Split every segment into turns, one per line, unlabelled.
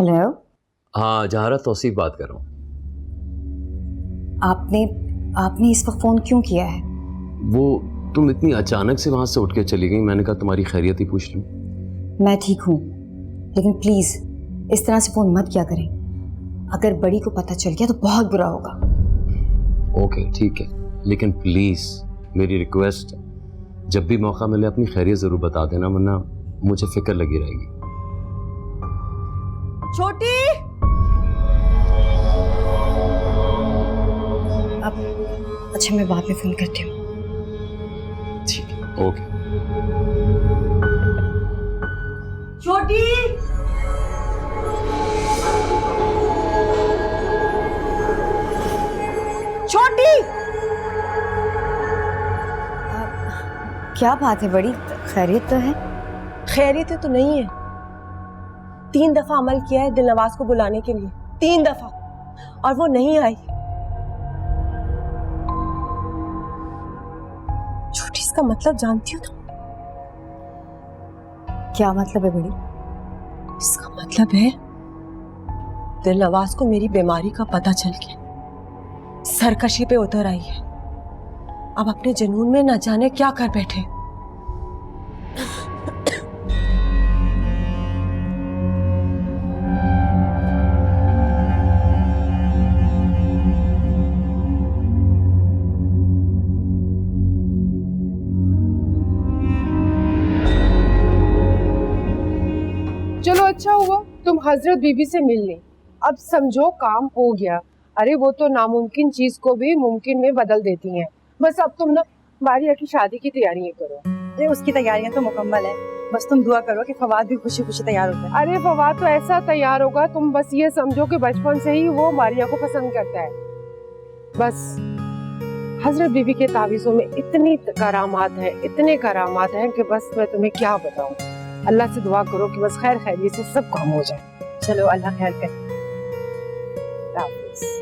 Hello.
हाँ जहारा, तौसीफ बात कर रहा हूँ।
आपने इस वक्त फ़ोन क्यों किया है?
वो तुम इतनी अचानक से वहाँ से उठ के चली गई, मैंने कहा तुम्हारी खैरियत ही पूछ लूँ।
मैं ठीक हूँ, लेकिन प्लीज़ इस तरह से फ़ोन मत किया करें। अगर बड़ी को पता चल गया तो बहुत बुरा होगा।
ओके ठीक है, लेकिन प्लीज़ मेरी रिक्वेस्ट है, जब भी मौका मिले अपनी खैरियत ज़रूर बता देना, वरना मुझे फिक्र लगी रहेगी।
छोटी,
अच्छा मैं बाद में फ़ोन करती हूँ।
ठीक है, ओके।
छोटी, छोटी।
क्या बात है बड़ी, खैरियत तो है?
खैरियत तो नहीं है। 3 दफा अमल किया है दिलनवाज को बुलाने के लिए, 3 दफा, और वो नहीं आई। छोटी, इसका मतलब जानती हो तुम?
क्या मतलब है बड़ी?
इसका मतलब है दिलनवाज को मेरी बीमारी का पता चल गया, सरकशी पे उतर आई है। अब अपने जुनून में न जाने क्या कर बैठे।
चलो अच्छा हुआ तुम हजरत बीबी से मिल ली। अब समझो काम हो गया। अरे वो तो नामुमकिन चीज को भी मुमकिन में बदल देती हैं। बस अब तुम ना मारिया की शादी की तैयारियां करो।
अरे उसकी तैयारियां तो मुकम्मल है, बस तुम दुआ करो कि फवाद भी खुशी खुशी तैयार हो जाए।
अरे फवाद तो ऐसा तैयार होगा, तुम बस ये समझो कि बचपन से ही वो मारिया को पसंद करता है। बस हजरत बीबी के तावीज़ों में इतनी करामात है, इतने करामात हैं कि बस मैं तुम्हें क्या बताऊं। अल्लाह से दुआ करो कि बस खैर खैरियत से सब काम हो जाए।
चलो अल्लाह खैर करे।
हाफिज़।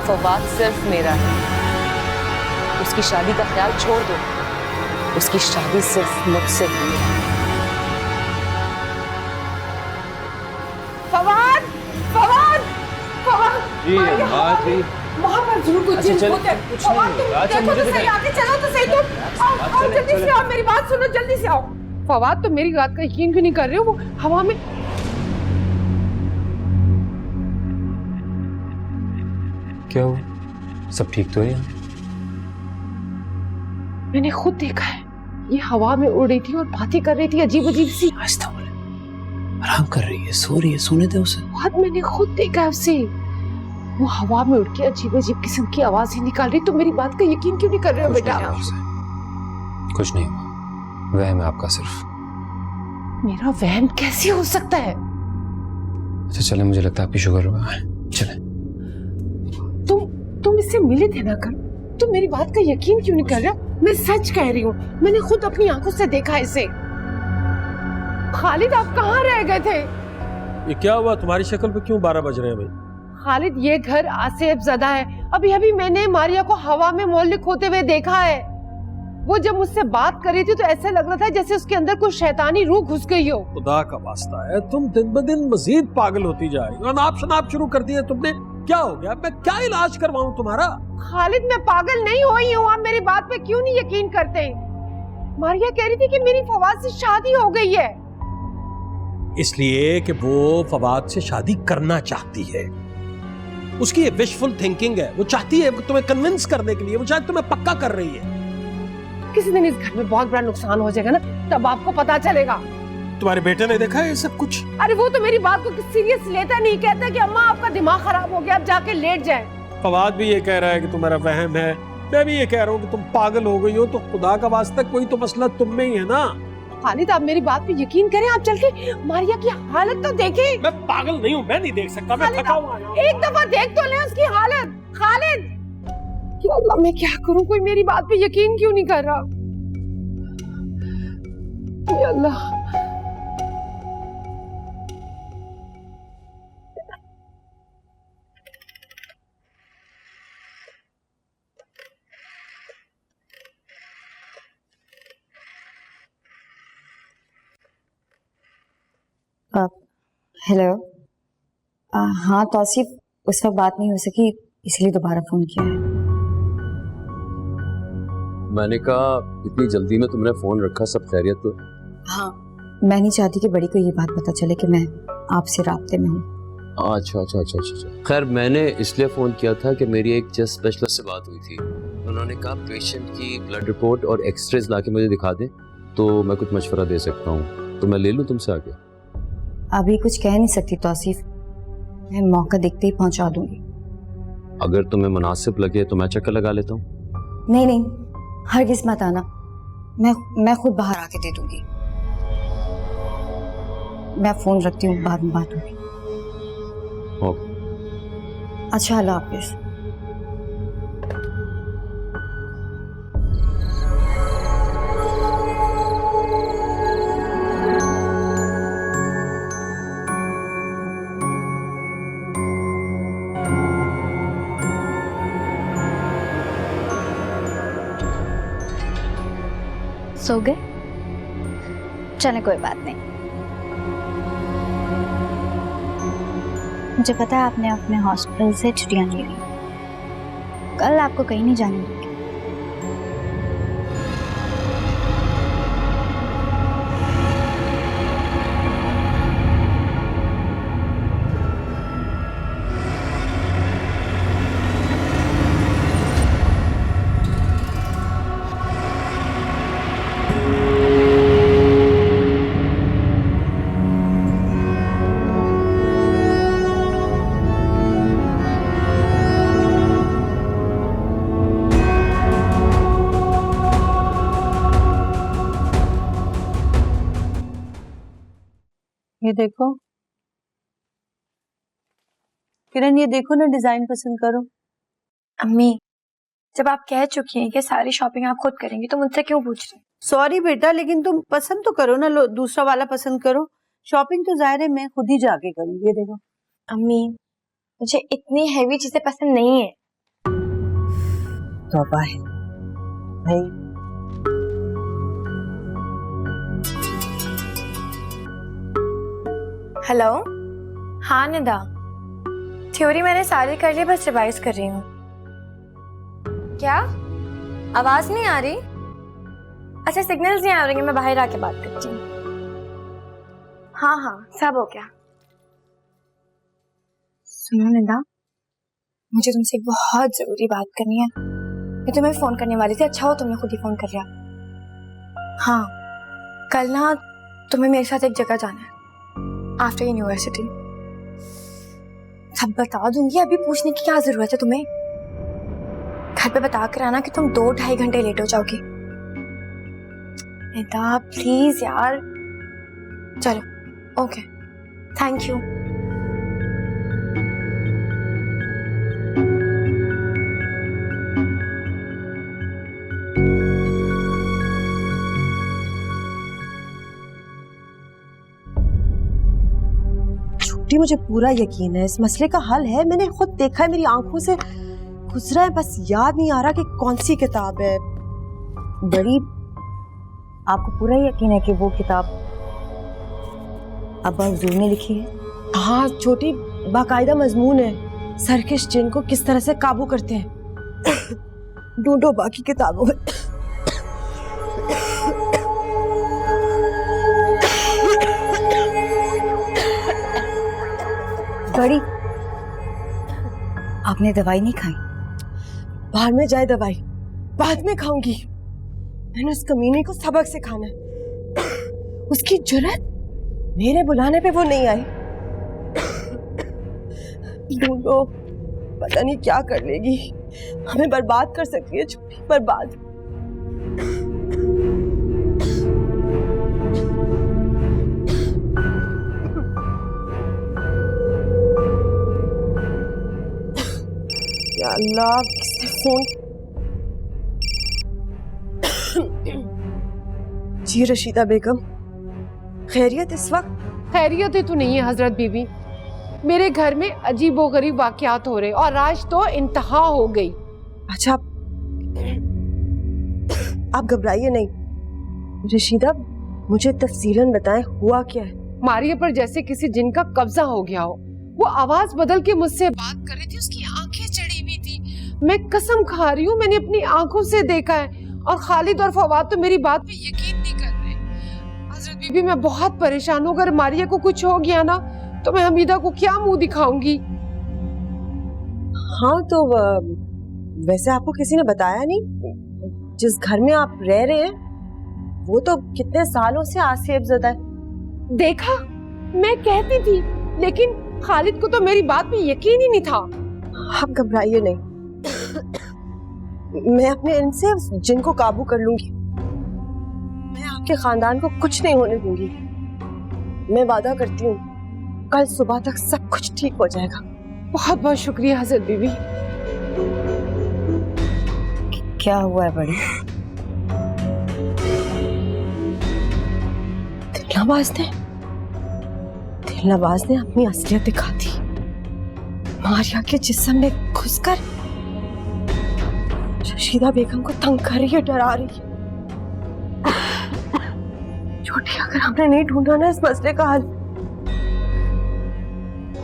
फवाद सिर्फ मेरा है, उसकी शादी का ख्याल छोड़ दो। उसकी शादी सिर्फ मुझसे हुई है।
फवाद, फवाद, फवाद।
जी हाँ जी।
मोहम्मद जरूर कुछ चीज होता है। फवाद तुम देखो तो सही, आगे चलो तो सही तुम। आओ जल्दी से आओ, मेरी बात सुनो, जल्दी से आओ। फवाद तुम मेरी बात का यकीन क्यों नहीं कर रहे हो? वो हवा में
क्या हुआ? सब ठीक तो है यहाँ?
मैंने खुद देखा है, ये हवा में उड़ रही थी और बातें कर रही थी अजीब अजीब सी।
आहिस्ता बोले, आराम कर रही है, सो रही है, सोने दे उसे।
बहुत मैंने खुद देखा है उसे, वो हवा में उड़ के अजीब अजीब किस्म की आवाजें निकाल रही। तुम मेरी बात का यकीन क्यों नहीं कर रहे हो बेटा?
कुछ नहीं हुआ, वहम है आपका सिर्फ।
मेरा वहम कैसे हो सकता है?
अच्छा चले, मुझे लगता है आपकी शुगर हुआ है, चले।
तुम इससे मिले थे ना कल, तुम मेरी बात का यकीन क्यों नहीं कर रहे हो? मैं सच कह रही हूँ, मैंने खुद अपनी आंखों से देखा इसे। खालिद आप कहाँ रह गए थे?
ये क्या हुआ? तुम्हारी शक्ल पे क्यों 12 बज रहे हैं भाई?
खालिद ये घर आसेब ज़दा है। अभी अभी मैंने मारिया को हवा में मोहल्लिक होते हुए देखा है। वो जब मुझसे बात कर रही थी तो ऐसा लग रहा था जैसे उसके अंदर कोई शैतानी रूह घुस गई हो।
खुदा का वास्ता है, तुम दिन ब दिन मजीद पागल होती जा रही हो। अनाप शनाप शुरू कर दिया तुमने। क्या हो गया? मैं क्या इलाज करवाऊं तुम्हारा?
खालिद मैं पागल नहीं हुई हूँ, आप मेरी बात पे क्यों नहीं यकीन करते? मारिया कह रही थी कि मेरी फवाद से शादी हो गई है।
इसलिए कि वो फवाद से शादी करना चाहती है। उसकी ये विशफुल थिंकिंग है। वो चाहती है तुम्हें कन्विंस करने के लिए, वो शायद तुम्हें पक्का कर रही है।
किसी दिन इस घर में बहुत बड़ा नुकसान हो जाएगा ना, तब आपको पता चलेगा।
तुम्हारे बेटे ने देखा है ये सब कुछ?
अरे वो तो मेरी बात को सीरियस लेता नहीं, कहता कि अम्मा आपका दिमाग खराब हो गया, अब जाके लेट जाए।
फवाद भी ये कह रहा है कि तुम्हारा वहम है, मैं भी ये कह रहा हूँ कि तुम पागल हो गई हो। तो खुदा का वास्ता कोई तो मसला तुम में ही है ना।
खालिद आप मेरी बात पे यकीन करें, आप चल के मारिया की हालत तो देखें।
मैं पागल नहीं हूँ, मैं नहीं देख सकता, मैं थका हुआ हूँ।
एक दफा देख तो ले उसकी हालत। खालिद, या अल्लाह मैं क्या करूं, कोई मेरी बात पे यकीन क्यों नहीं कर रहा। या अल्लाह,
हेलो। हाँ तौसीफ, उस वक्त बात नहीं हो सकी इसलिए दोबारा फोन किया है।
मैंने कहा इतनी जल्दी में तुमने फोन रखा, सब खैरियत तो?
हाँ, मैं नहीं चाहती कि बड़ी को ये बात पता चले कि मैं आपसे राब्ते में हूँ।
अच्छा अच्छा अच्छा अच्छा। खैर मैंने इसलिए फ़ोन किया था कि मेरी एक चेस्ट स्पेशलिस्ट से बात हुई थी। उन्होंने कहा पेशेंट की ब्लड रिपोर्ट और एक्सरेज ला के मुझे दिखा दें तो मैं कुछ मशवरा दे सकता हूँ, तो मैं ले लूँ तुमसे आगे?
अभी कुछ कह नहीं सकती तौसीफ, मैं मौका देखते ही पहुँचा दूंगी।
अगर तुम्हें मुनासिब लगे तो मैं चक्कर लगा लेता हूँ।
नहीं नहीं, हरगिज़ मत आना, मैं खुद बाहर आके दे दूंगी। मैं फ़ोन रखती हूँ, बाद में बात होगी।
ओके।
अच्छा, अल्लाह हाफिज़।
सो गए? चले कोई बात नहीं। मुझे पता है आपने अपने हॉस्पिटल से छुट्टियां ली हुई, कल आपको कहीं नहीं जाने दूंगी।
ये देखो किरण, ये देखो ना, डिजाइन पसंद करो।
अम्मी, जब आप कह चुकी हैं कि सारी शॉपिंग आप खुद करेंगी तो मुझसे क्यों पूछ रही हैं?
सॉरी बेटा, लेकिन तुम पसंद तो करो ना, लो दूसरा वाला पसंद करो। शॉपिंग तो जाहिर है मैं खुद ही जाके करूँ। ये देखो।
अम्मी, मुझे इतनी हैवी चीजें पसंद नहीं है।
तौबा है भाई।
हेलो, हाँ निदा, थ्योरी मैंने सारी कर ली, बस रिवाइज कर रही हूँ। क्या आवाज नहीं आ रही? अच्छा, सिग्नल्स नहीं आ रही, मैं बाहर आके बात करती हूँ। हाँ हाँ, सब हो गया। सुनो निदा, मुझे तुमसे बहुत जरूरी बात करनी है। मैं तुम्हें फोन करने वाली थी, अच्छा हो तुमने खुद ही फोन कर लिया। हाँ, कल ना तुम्हें मेरे साथ एक जगह जाना है आफ्टर यूनिवर्सिटी। सब बता दूंगी, अभी पूछने की क्या जरूरत है तुम्हें? घर पे बता कर आना कि तुम 2-2.5 घंटे लेट हो जाओगी। निदा प्लीज यार। चलो ओके, थैंक यू।
मुझे पूरा यकीन है इस मसले का हल है। मैंने खुद देखा है, मेरी आंखों से गुजरा है, बस याद नहीं आ रहा कि कौन सी किताब है।
बड़ी, आपको पूरा यकीन है कि वो किताब अब्बा हुजूर ने लिखी है?
हाँ छोटी, बाकायदा मजमून है सरकश जिन को किस तरह से काबू करते हैं। ढूंढो बाकी किताबों में।
बड़ी, आपने दवाई नहीं खाई?
बाहर में जाए दवाई, बाद में खाऊंगी। मैंने उस कमीने को सबक सिखाना है। उसकी जुर्रत, मेरे बुलाने पे वो नहीं आई। ढूंढो, पता नहीं क्या कर लेगी, हमें बर्बाद कर सकती है। छोटी बर्बाद। या अल्लाह, किसने फोन? जी रशीदा बेगम, खैरियत इस वक्त?
खैरियत ही तो नहीं है हजरत बीबी। मेरे घर में अजीबोगरीब वाकयात हो रहे और आज तो इंतहा हो गई।
अच्छा, आप घबराइए नहीं। रशीदा, मुझे तफसीलन बताएं, हुआ क्या है?
मारिया पर जैसे किसी जिन का कब्जा हो गया हो। वो आवाज बदल के मुझसे बात कर रही थी, उसकी आंखें चढ़ी हुई थी। मैं कसम खा रही हूँ, मैंने अपनी आंखों से देखा है। और खालिद और फवाद तो मेरी बात पे यकीन नहीं कर रहे। हजरत बीबी, मैं बहुत परेशान हूँ। अगर मारिया को कुछ हो गया ना तो मैं हमीदा को क्या मुंह दिखाऊंगी?
हाँ, तो वैसे आपको किसी ने बताया नहीं? जिस घर में आप रह रहे हैं वो तो कितने सालों से आसेबज़दा है।
देखा, मैं कहती थी, लेकिन खालिद को तो मेरी बात पे यकीन ही नहीं था।
आप घबराइए नहीं, मैं अपने इनसे जिन को काबू कर लूंगी। मैं आपके खानदान को कुछ नहीं होने दूंगी। मैं वादा करती हूँ, कल सुबह तक सब कुछ ठीक हो जाएगा।
बहुत बहुत शुक्रिया हजरत बीबी।
क्या हुआ है बड़ी?
दिलनवाज ने अपनी असलियत दिखा दी। मारिया के जिस्म में घुसकर रशीदा बेगम को तंग कर रही है, डरा रही है। छोटी, अगर हमने नहीं ढूंढा ना इस मसले का हल,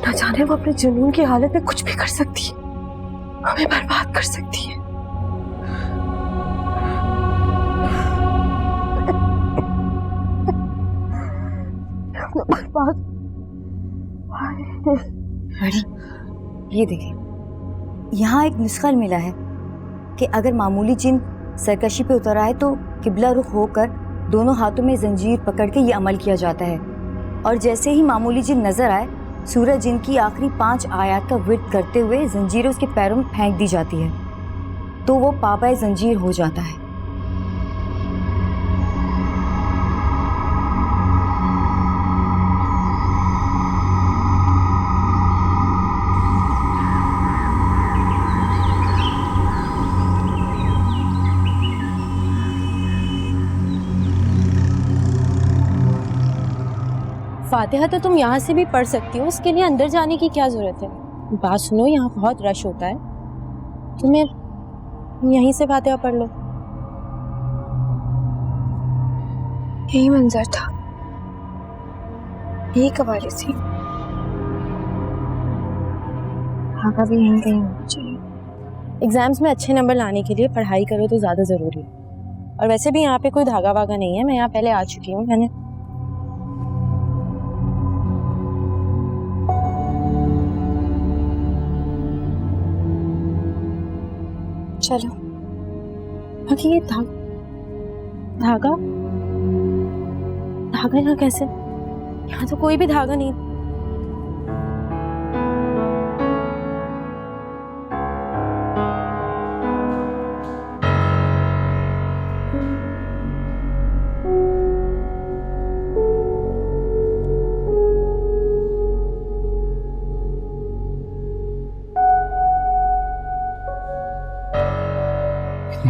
न जाने वो अपने जुनून की हालत में कुछ भी कर सकती है, हमें बर्बाद कर सकती है।
बड़ी, ये देखिए, यहाँ एक नुस्खा मिला है कि अगर मामूली जिन सरकशी पे उतर आए तो किबला रुख होकर दोनों हाथों में जंजीर पकड़ के ये अमल किया जाता है। और जैसे ही मामूली जिन नजर आए, सूरज जिन की आखिरी 5 आयत का विर्द करते हुए जंजीर उसके पैरों में फेंक दी जाती है, तो वो पाबाए जंजीर हो जाता है।
फातिहा तो तुम यहाँ से भी पढ़ सकती हो, उसके लिए अंदर जाने की क्या जरूरत है? बात सुनो, यहाँ बहुत रश होता है, तुम्हें यहीं से फातिहा पढ़ लो।
यही मंजर था, यही कवाली थी। धागा भी यहीं कहीं होना चाहिए।
एग्जाम्स में अच्छे नंबर लाने के लिए पढ़ाई करो तो ज़्यादा ज़रूरी है। और वैसे भी यहाँ पे कोई धागा वागा नहीं है, मैं यहाँ पहले आ चुकी हूँ। मैंने
चलो।
बाकी ये धागा यहाँ कैसे? यहाँ तो कोई भी धागा नहीं।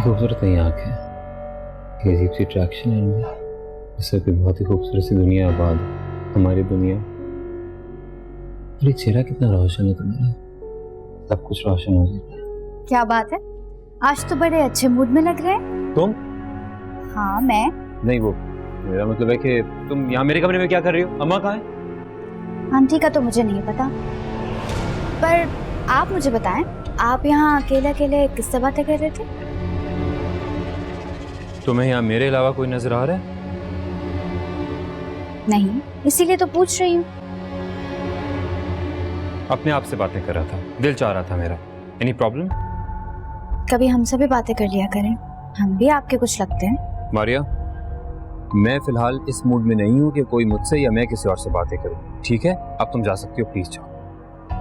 खूबसूरत है ये आँखें, ये अजीब सी अट्रैक्शन है इनमें। जैसे कोई बहुत ही खूबसूरत सी दुनिया आबाद है, हमारी दुनिया। और ये चेहरा कितना रोशन है तुम्हारा, सब कुछ रोशन हो जाता है।
क्या बात है, आज तो बड़े अच्छे मूड में लग रहे हैं।
तुम?
हाँ मैं।
नहीं, वो मेरा मतलब है कि तुम यहाँ मेरे कमरे में क्या कर रही हो? अम्मा कहाँ है?
आंटी का तो मुझे नहीं पता, पर आप मुझे बताएं, आप यहाँ अकेले अकेले किससे बातें कर रहे थे?
तुम्हें यहाँ मेरे अलावा कोई नजर आ रहा है?
नहीं, इसीलिए तो पूछ रही हूँ।
अपने आप से बातें कर रहा था, दिल चाह रहा था मेरा। Any problem?
कभी हमसे भी बातें कर लिया करें, हम भी आपके कुछ लगते हैं।
मारिया, मैं फिलहाल इस मूड में नहीं हूँ कि कोई मुझसे या मैं किसी और से बातें करूँ, ठीक है? अब तुम जा सकती हो, प्लीज जाओ।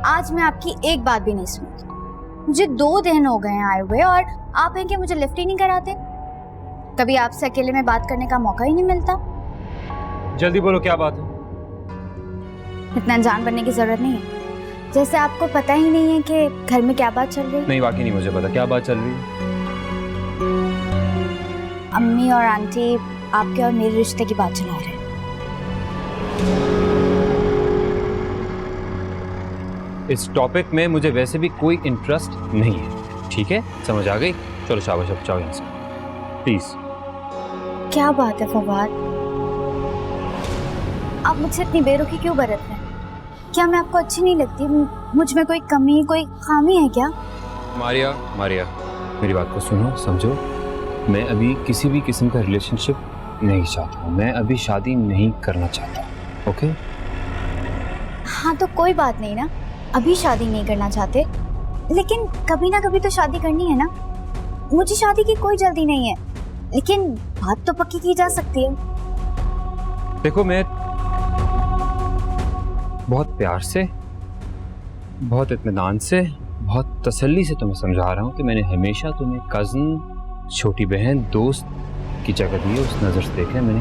आज मैं आपकी एक बात भी नहीं सुनती। मुझे 2 दिन हो गए आए हुए और आप हैं कि मुझे लिफ्ट ही नहीं कराते। कभी आपसे अकेले में बात करने का मौका ही नहीं मिलता।
जल्दी बोलो, क्या बात है?
इतना अनजान बनने की जरूरत नहीं है। जैसे आपको पता ही नहीं है कि घर में क्या बात चल रही है।
नहीं, वाकई नहीं मुझे पता क्या बात चल रही है।
अम्मी और आंटी आपके और मेरे रिश्ते की बात चला रहे हैं।
इस टॉपिक में मुझे वैसे भी कोई इंटरेस्ट नहीं है, ठीक है? समझ आ गई? चलो शाबाश, अब जाओ यहाँ से प्लीज।
क्या बात है फवाद, आप मुझसे इतनी बेरुखी क्यों बरतते हैं? क्या मैं आपको अच्छी नहीं लगती? मुझ में कोई कमी, कोई खामी है क्या?
मारिया, मारिया, मेरी बात को सुनो, समझो। मैं अभी किसी भी किस्म का रिलेशनशिप नहीं चाहता हूँ। मैं अभी शादी नहीं करना चाहता, ओके?
हाँ तो कोई बात नहीं ना, अभी शादी नहीं करना चाहते, लेकिन कभी ना कभी तो शादी करनी है ना। मुझे शादी की कोई जल्दी नहीं है, लेकिन बात तो पक्की की जा सकती है।
देखो, मैं बहुत प्यार से, बहुत इत्मीनान से, बहुत तसल्ली से तुम्हें समझा रहा हूँ कि मैंने हमेशा तुम्हें कज़न, छोटी बहन, दोस्त की जगह दी है, उस नज़र से देखा है। मैंने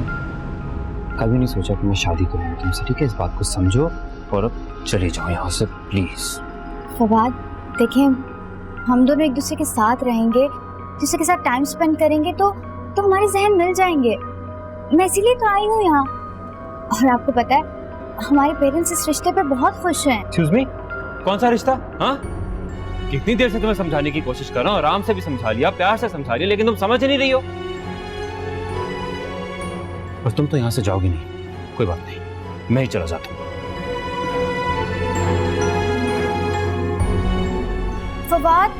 कभी नहीं सोचा कि मैं शादी करूँगा तुमसे, ठीक है? इस बात को समझो और अब चले जाओ यहाँ से प्लीज़।
फवाद देखें, हम दोनों एक दूसरे के साथ रहेंगे, दूसरे के साथ टाइम स्पेंड करेंगे तो हमारे जहन मिल जाएंगे। मैं इसीलिए तो आई हूँ यहाँ। और आपको पता है, हमारे पेरेंट्स इस रिश्ते पे बहुत खुश हैं।
एक्सक्यूज मी, कौन सा रिश्ता? हाँ, कितनी देर से तुम्हें समझाने की कोशिश कर रहा हूँ, आराम से भी समझा लिया, प्यार से समझा लिया, लेकिन तुम समझ नहीं रही हो। बस तुम तो यहाँ से जाओगी नहीं, कोई बात नहीं, मैं ही चला जाता हूँ।
फवाद,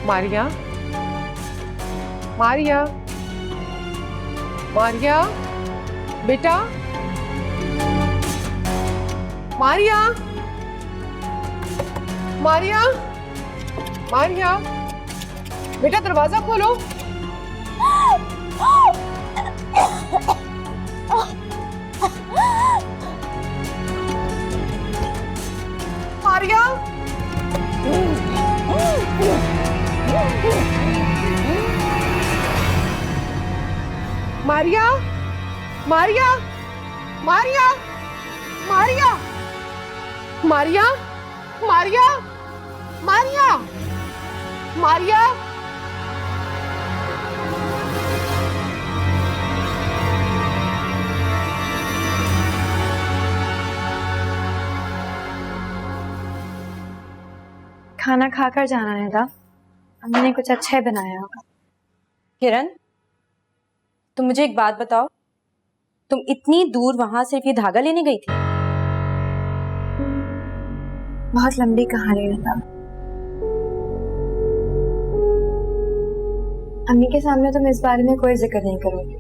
मारिया, मारिया, मारिया, बेटा, मारिया, मारिया, मारिया, बेटा दरवाजा खोलो। मारिया, मारिया, मारिया, मारिया, मारिया, मारिया, मारिया, मारिया, मारिया।
खाना खाकर जाना है था, अम्मी ने कुछ अच्छा ही बनाया होगा।
किरण, तुम मुझे एक बात बताओ, तुम इतनी दूर वहां सिर्फ ये धागा लेने गई थी?
बहुत लंबी कहानी है था। अम्मी के सामने तुम इस बारे में कोई जिक्र नहीं करोगी।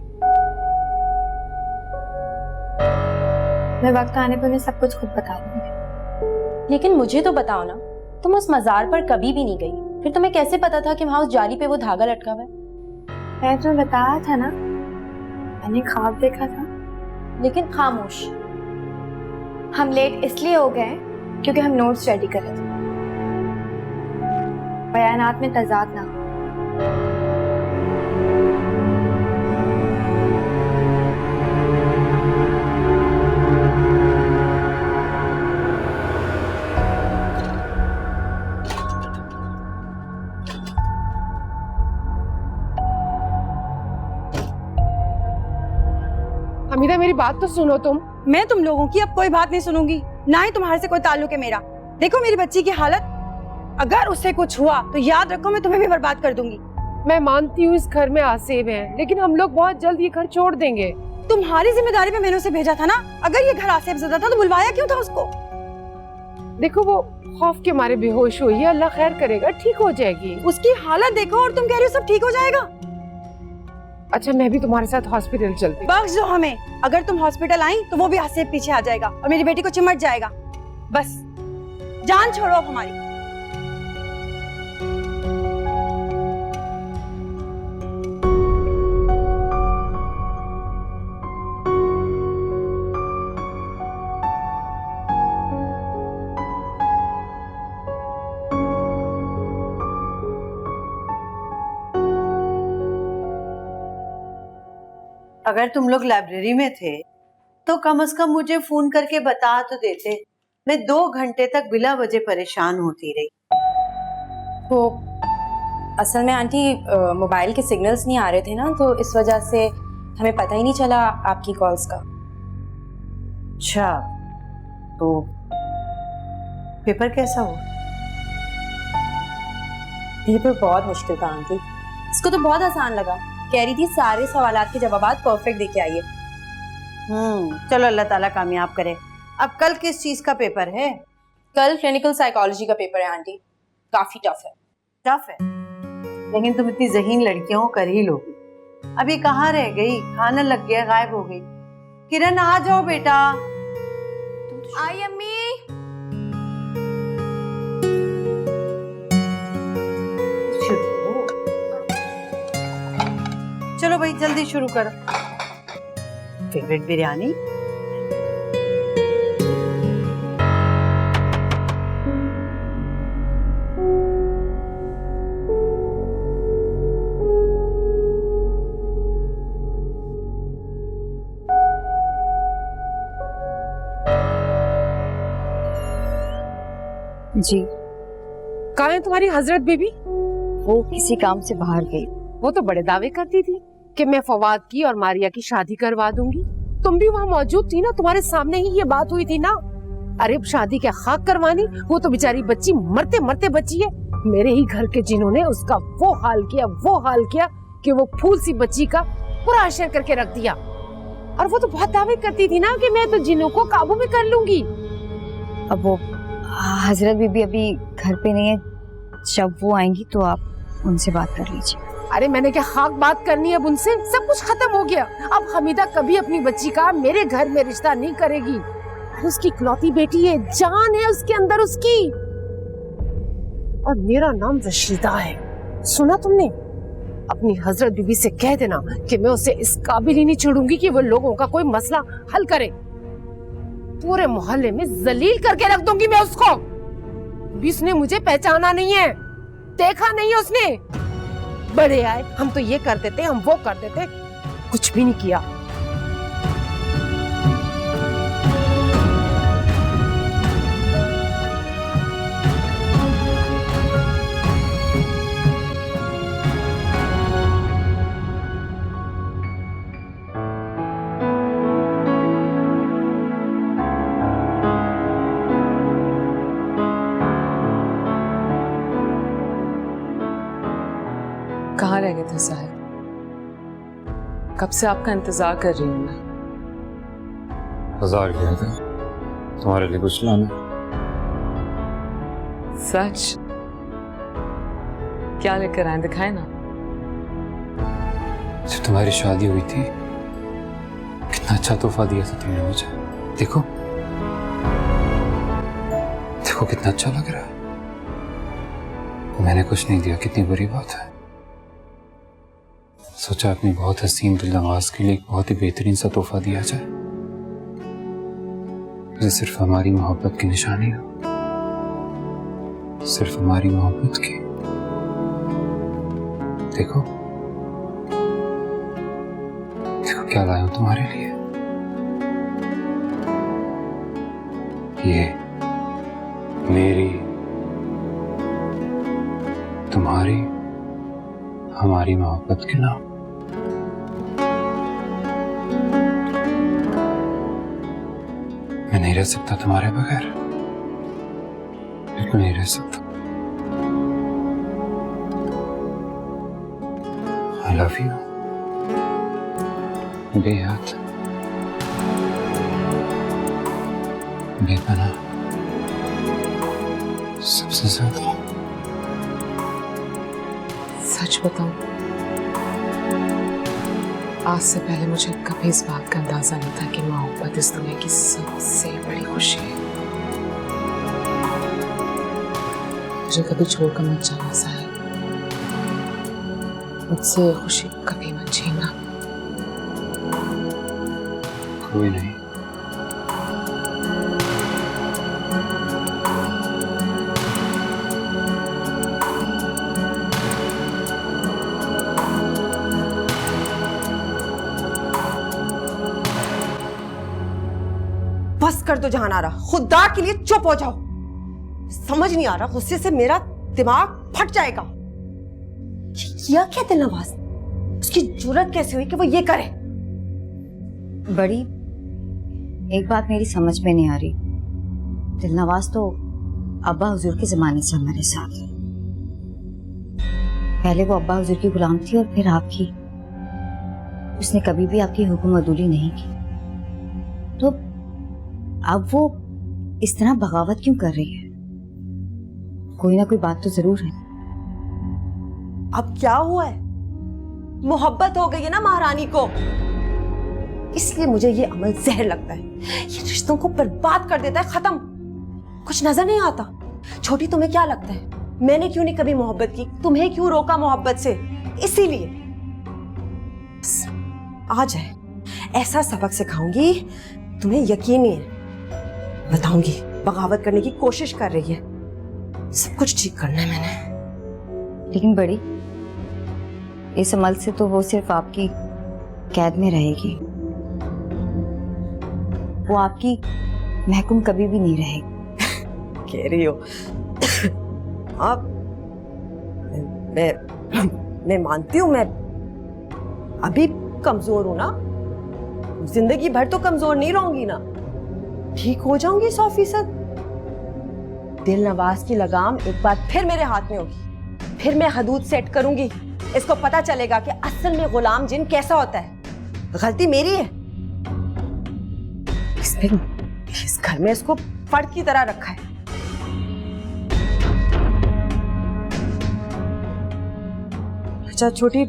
मैं वक्त आने पर उन्हें सब कुछ खुद बता दूंगी।
लेकिन मुझे तो बताओ ना, तुम उस मजार पर कभी भी नहीं गई, फिर तुम्हें कैसे पता था कि वहां उस जाली पे वो धागा लटका हुआ है?
मैंने तुम्हें बताया था ना, मैंने ख्वाब देखा था।
लेकिन खामोश।
हम लेट इसलिए हो गए क्योंकि हम नोट्स रेडी कर रहे थे, बयानात में तजाद ना हो।
हमीदा मेरी बात तो सुनो तुम।
मैं तुम लोगों की अब कोई बात नहीं सुनूंगी, ना ही तुम्हारे से कोई ताल्लुक है मेरा। देखो मेरी बच्ची की हालत, अगर उससे कुछ हुआ तो याद रखो मैं तुम्हें भी बर्बाद कर दूंगी।
मैं मानती हूँ इस घर में आसेब है, लेकिन हम लोग बहुत जल्द ये घर छोड़ देंगे।
तुम्हारी जिम्मेदारी पे मैंने उसे भेजा था ना, अगर ये घर आसेब ज़दा था तो बुलवाया क्यों था उसको?
देखो वो खौफ के मारे बेहोश हुई है, अल्लाह खैर करेगा, ठीक हो जाएगी।
उसकी हालत देखो और तुम कह रही हो सब ठीक हो जाएगा।
अच्छा मैं भी तुम्हारे साथ हॉस्पिटल चलती हूँ।
बख्श दो हमें, अगर तुम हॉस्पिटल आई तो वो भी आसेब पीछे आ जाएगा और मेरी बेटी को चिमट जाएगा। बस जान छोड़ो अब हमारी।
अगर तुम लोग लाइब्रेरी में थे तो कम से कम मुझे फोन करके बता तो देते। मैं 2 घंटे तक बिला वजह परेशान होती रही।
तो असल में आंटी मोबाइल के सिग्नल्स नहीं आ रहे थे ना, तो इस वजह से हमें पता ही नहीं चला आपकी कॉल्स का।
अच्छा तो पेपर कैसा हुआ?
पेपर बहुत मुश्किल था आंटी, इसको तो बहुत आसान लगा। कह रही थी सारे सवालात के जवाबात परफेक्ट देके आइए।
चलो अल्लाह ताला कामयाब करे। अब कल किस चीज का पेपर है?
कल क्लिनिकल साइकोलॉजी का पेपर है आंटी, काफी टफ है।
टफ है, लेकिन तुम इतनी ज़हीन लड़कियों को कर ही लोगी। अभी कहाँ रह गई? खाना लग गया, गायब हो गई। किरण आ जाओ बेटा।
आई अम्मी।
चलो भाई जल्दी शुरू करो। फेवरेट बिरयानी।
जी
कहाँ है तुम्हारी हजरत बीबी?
वो किसी काम से बाहर गई।
वो तो बड़े दावे करती थी कि मैं फवाद की और मारिया की शादी करवा दूंगी। तुम भी वहाँ मौजूद थी ना, तुम्हारे सामने ही ये बात हुई थी ना। अरे शादी क्या खाक करवानी, वो तो बेचारी बच्ची मरते मरते बची है। मेरे ही घर के जिन्होंने उसका वो हाल किया कि वो फूल सी बच्ची का पूरा असर करके रख दिया। और वो तो बहुत दावे करती थी ना कि मैं तो जिन्हों को काबू में कर लूंगी।
अब वो हजरत बीबी अभी घर पे नहीं है, जब वो आएंगी तो आप उनसे बात कर लीजिए।
अरे मैंने क्या खाक बात करनी है अब उनसे? सब कुछ खत्म हो गया। अब हमीदा कभी अपनी बच्ची का मेरे घर में रिश्ता नहीं करेगी। उसकी इकलौती बेटी है, जान है उसके अंदर उसकी। और मेरा नाम रशीदा है। सुना तुमने? अपनी हजरत बीबी से कह देना कि मैं उसे इस काबिल ही नहीं छोड़ूंगी कि वो लोगों का कोई मसला हल करे। पूरे मोहल्ले में जलील करके रख दूंगी मैं उसको। उसने मुझे पहचाना नहीं है, देखा नहीं है उसने। बड़े आए, हम तो ये कर देते, हम वो कर देते, कुछ भी नहीं किया।
कहाँ रह गए थे साहिब? कब से आपका इंतजार कर रही हूँ मैं।
बाजार गया था तुम्हारे लिए कुछ लाना।
सच? क्या लेकर आए, दिखाए ना।
जब तुम्हारी शादी हुई थी कितना अच्छा तोहफा दिया था तुमने मुझे। देखो देखो कितना अच्छा लग रहा है। मैंने कुछ नहीं दिया, कितनी बुरी बात है। सोचा अपनी बहुत हसीन दिलनवाज के लिए एक बहुत ही बेहतरीन सा तोहफा दिया जाए, जो सिर्फ हमारी मोहब्बत की निशानी हो, सिर्फ हमारी मोहब्बत की। देखो देखो क्या लाया हूं तुम्हारे लिए। ये मेरी, तुम्हारी, हमारी मोहब्बत के नाम। रह सकता तुम्हारे बगैर, बिल्कुल नहीं रह सकता। आई लव यू बेहद, बेपनाह, सबसे ज्यादा।
सच बताऊं, आज से पहले मुझे कभी इस बात का अंदाजा नहीं था कि मोहब्बत इस दुनिया की सबसे बड़ी खुशी है। मुझे कभी छोड़कर मत जाना साहिब, मुझसे खुशी कभी मत छीनना।
कोई नहीं,
बस कर दो जहान आरा, खुदा के लिए चुप हो जाओ। समझ नहीं आ रहा, गुस्से से मेरा दिमाग फट जाएगा। किया क्या दिलनवाज, उसकी जुर्रत कैसे हुई कि वो ये करे?
बड़ी, एक बात मेरी समझ में नहीं आ रही। दिलनवाज तो अब्बा हुजूर के जमाने से हमारे साथ है। पहले वो अब्बा हुजूर की गुलाम थी और फिर आपकी। उसने कभी भी आपकी हुक्म अदूली नहीं की, तो अब वो इस तरह बगावत क्यों कर रही है? कोई ना कोई बात तो जरूर है।
अब क्या हुआ है? मोहब्बत हो गई है ना महारानी को, इसलिए मुझे ये अमल जहर लगता है। ये रिश्तों को बर्बाद कर देता है, खत्म। कुछ नजर नहीं आता। छोटी, तुम्हें क्या लगता है मैंने क्यों नहीं कभी मोहब्बत की? तुम्हें क्यों रोका मोहब्बत से? इसीलिए आ जाए, ऐसा सबक सिखाऊंगी तुम्हें यकीन नहीं है। बताऊंगी बगावत करने की कोशिश कर रही है, सब कुछ ठीक करना है मैंने।
लेकिन बड़ी, इस अमल से तो वो सिर्फ आपकी कैद में रहेगी, वो आपकी महकुम कभी भी नहीं रहेगी।
कह रही हो आप? मैं मानती हूँ, मैं अभी कमजोर हूं ना, जिंदगी भर तो कमजोर नहीं रहूंगी ना, ठीक हो जाऊंगी 100%। दिलनवाज की लगाम एक बार फिर मेरे हाथ में होगी, फिर मैं हदूद सेट करूंगी। इसको पता चलेगा कि असल में गुलाम जिन कैसा होता है। गलती मेरी है, इस घर में इसको फर्द की तरह रखा है। अच्छा छोटी,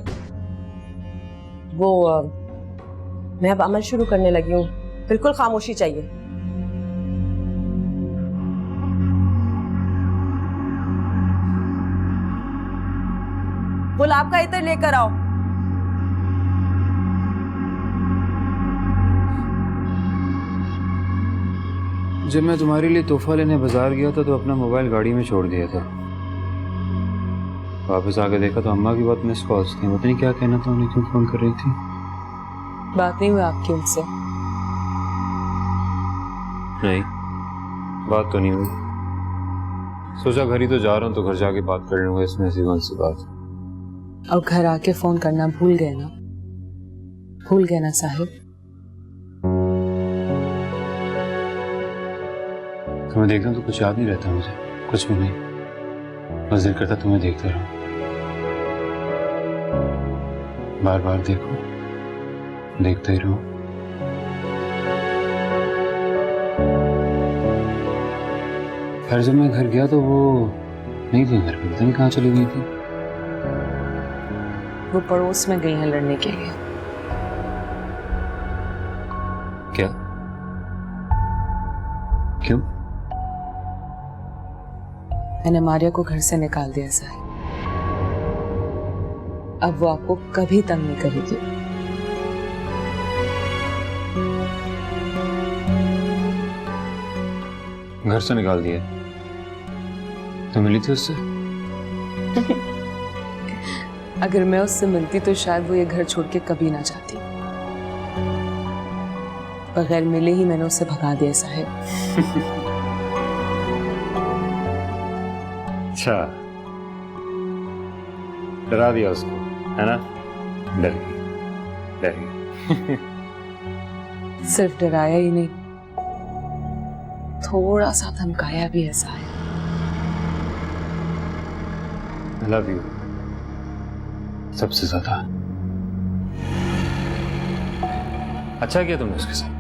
वो मैं अब अमल शुरू करने लगी हूँ, बिल्कुल खामोशी चाहिए। गुलाब का इत्र लेकर आओ।
जब मैं तुम्हारे लिए तोहफा लेने बाजार गया था तो अपना मोबाइल गाड़ी में छोड़ दिया था। वापस आके देखा तो अम्मा की बात मिस कॉल्स थी। पता नहीं क्या कहना था उन्हें, क्यों फोन कर रही थी।
बात नहीं हुई आपकी उनसे?
नहीं, बात तो नहीं हुई। सोचा घर ही तो जा रहा हूँ तो घर जाके बात कर लूंगा, इसमें ऐसी कौन सी बात।
अब घर आके फोन करना भूल गए ना? भूल गए ना साहिब?
तुम्हें देखता तो कुछ याद नहीं रहता मुझे, कुछ भी नहीं। बस दिल करता तुम्हें देखते रहो, बार बार देखो, देखते ही रहो। फिर जब मैं घर गया तो वो नहीं थी घर पे, पता नहीं कहाँ चली गई थी।
वो पड़ोस में गई हैं लड़ने के लिए।
क्या? क्यों?
मैंने मारिया को घर से निकाल दिया साहिब, अब वो आपको कभी तंग नहीं करेगी।
घर से निकाल दिया? तो मिली थी उससे?
अगर मैं उससे मिलती तो शायद वो ये घर छोड़ के कभी ना जाती। बगैर मिले ही मैंने उसे भगा दिया साहिब।
अच्छा, डरा दिया उसको, है ना? डर गई, डर गई।
सिर्फ डराया ही नहीं, थोड़ा सा धमकाया भी ऐसा है।
I love you सबसे ज्यादा। अच्छा किया तुमने उसके साथ,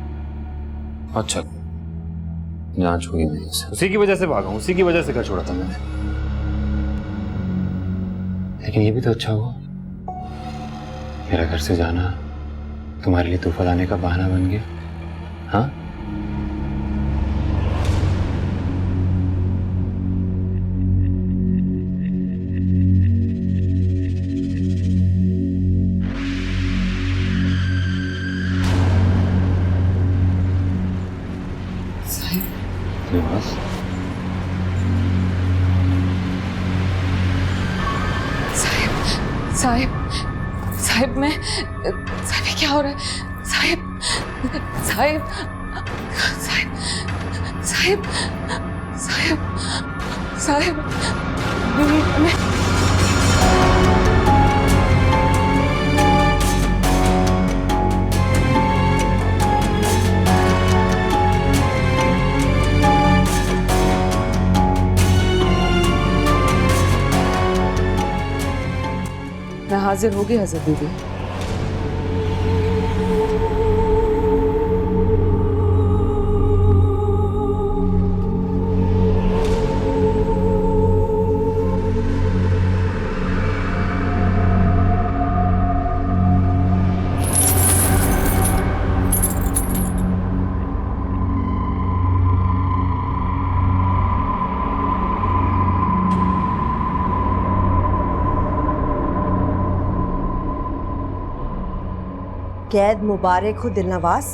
अच्छा जान छुई नहीं से, उसी की वजह से भागा हूं, उसी की वजह से घर छोड़ा था मैंने। लेकिन ये भी तो अच्छा हुआ, मेरा घर से जाना तुम्हारे लिए तूफा लाने का बहाना बन गया। हाँ बस
साहिब साहिब मैं साहिब ये क्या हो रहा है? साहिब साहिब साहिब साहिब साहिब साहिब मैं हाजिर हो गई हजरत बीबी।
कैद मुबारक हो दिलनवाज।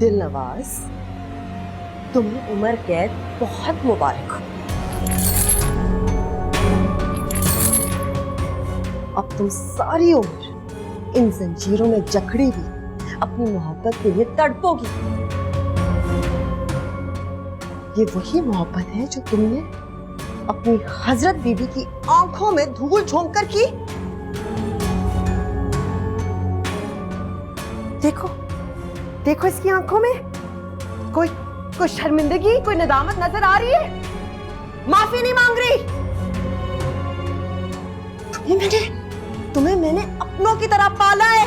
दिलनवाज तुम्हें उम्र कैद बहुत मुबारक हो। अब तुम सारी उम्र इन जंजीरों में जकड़ी हुई अपनी मोहब्बत के लिए तड़पोगी। ये वही मोहब्बत है जो तुमने अपनी हजरत बीबी की आंखों में धूल झोंक कर की। देखो देखो इसकी आंखों में कोई शर्मिंदगी, कोई नदामत नजर आ रही है। माफी नहीं मांग रही। तुम्हें मैंने अपनों की तरह पाला है,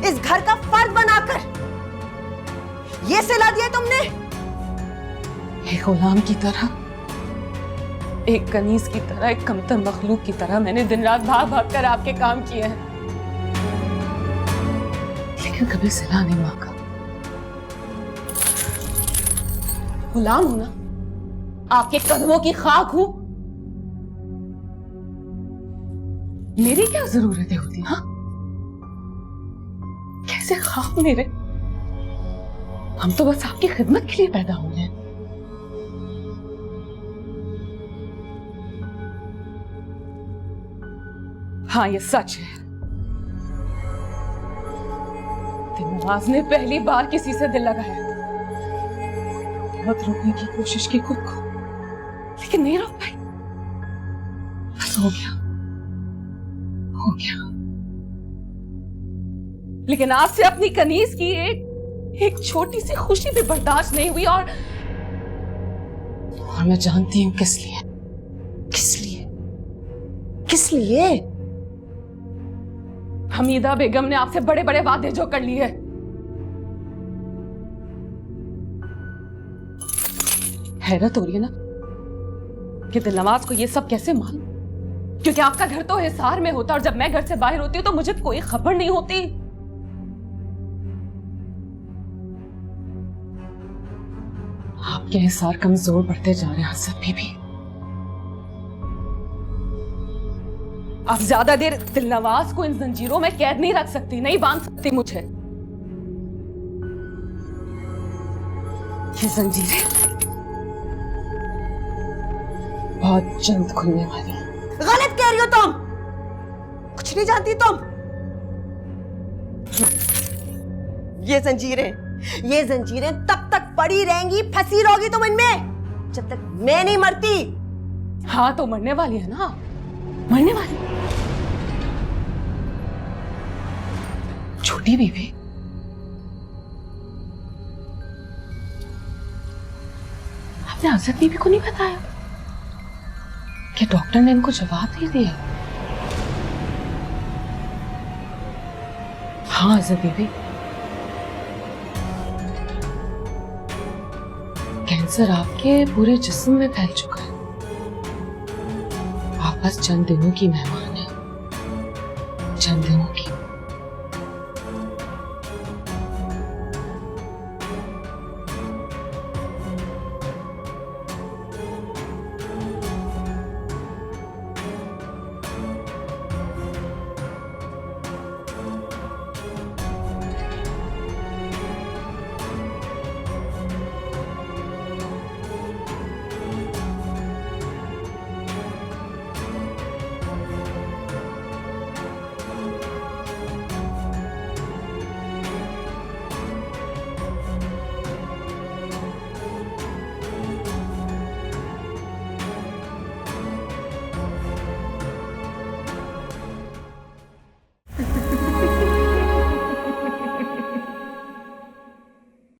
इस घर का फर्द बनाकर। ये सिला दिया तुमने।
एक गुलाम की तरह, एक कनीज की तरह, एक कमतर मखलूक की तरह मैंने दिन रात भाग भाग कर आपके काम किए हैं, लेकिन कभी सिला नहीं मांगा। गुलाम हूं ना, आपके कदमों की खाक हूं। मेरी क्या जरूरतें होती? हाँ कैसे खाक मेरे? हम तो बस आपकी खिदमत के लिए पैदा हुए हैं। हाँ ये सच है, दिलनवाज ने पहली बार किसी से दिल लगाया। बहुत रोकने की कोशिश की खुद को, लेकिन नहीं रोक पाई। बस हो गया। लेकिन आपसे अपनी कनीज की एक छोटी सी खुशी भी बर्दाश्त नहीं हुई। और मैं जानती हूं किस लिए। हमीदा बेगम ने आपसे बड़े बड़े वादे जो कर लिए। हैरत हो रही है ना कि दिलनवाज को ये सब कैसे मालूम, क्योंकि आपका घर तो हिसार में होता और जब मैं घर से बाहर होती हूँ तो मुझे कोई खबर नहीं होती। आपके हिसार कमजोर बढ़ते जा रहे हैं हसरत बीबी। आप ज्यादा देर दिलनवाज को इन जंजीरों में कैद नहीं रख सकती, नहीं बांध सकती मुझे। ये जंजीरें बहुत जल्द खुलने वाली हैं।
गलत कह रही हो तुम, कुछ नहीं जानती तुम। ये जंजीरें तब तक पड़ी रहेंगी, फंसी रहोगी तुम इनमें जब तक मैं नहीं मरती।
हाँ तो मरने वाली है ना, मरने वाली। छोटी बीबी, आपने हजरत बीबी को नहीं बताया कि डॉक्टर ने इनको जवाब दे दिया? हाँ हजरत बीबी, कैंसर आपके पूरे जिस्म में फैल चुका है। आप बस चंद दिनों की मेहमान